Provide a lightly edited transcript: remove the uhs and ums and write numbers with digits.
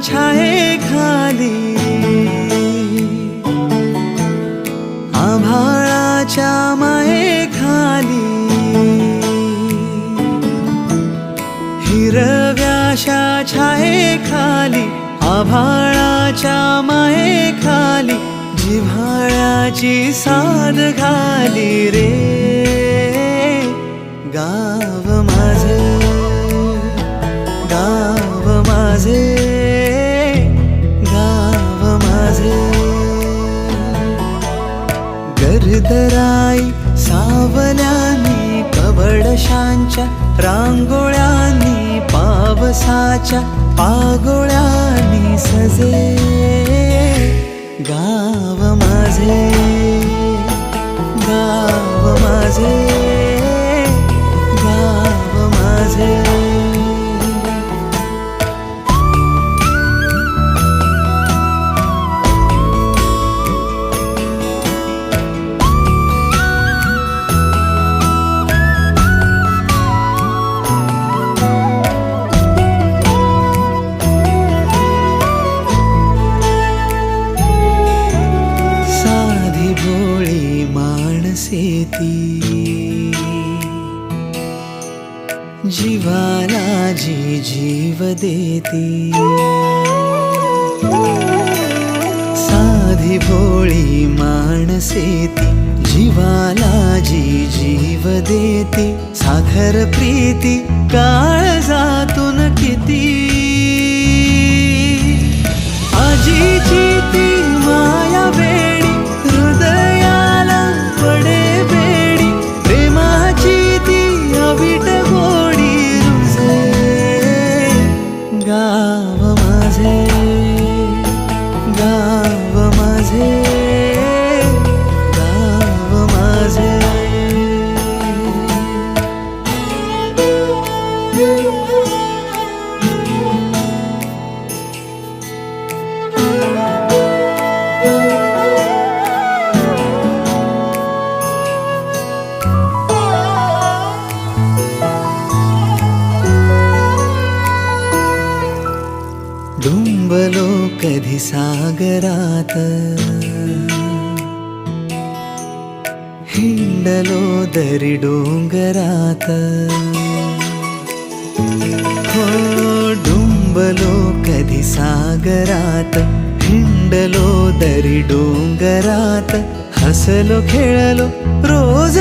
छायेखाली आभाळाच्या मायेखाली हिरव्याशा छायेखाली आभाळाच्या मायेखाली जिव्हाळ्याची साद घाली रे गाव माझे गाव माझे गाव माझे गर्दराई सावल्यांनी कवडशांच्या रांगोळ्यांनी पावसाच्या पागोळ्यांनी सजे गाव माझे गाव माझे गाव माझे भोळी माणसे ती जीवाला जी जीव देती साधी भोळी माणसे ती जीवाला जी जीव देती साखर प्रीती काळजातून किती आजीची ती माया वेडी हृदयाला पडे बेडी प्रेमाची ती अवीट गोडी रुजे गाव माझे गाव माझे गाव माझे डुंबलो कधी सागरात हिंडलो दरी डोंगरात हो डुंबलो कधी सागरात हिंडलो दरी डोंगरात हसलो खेळलो रोज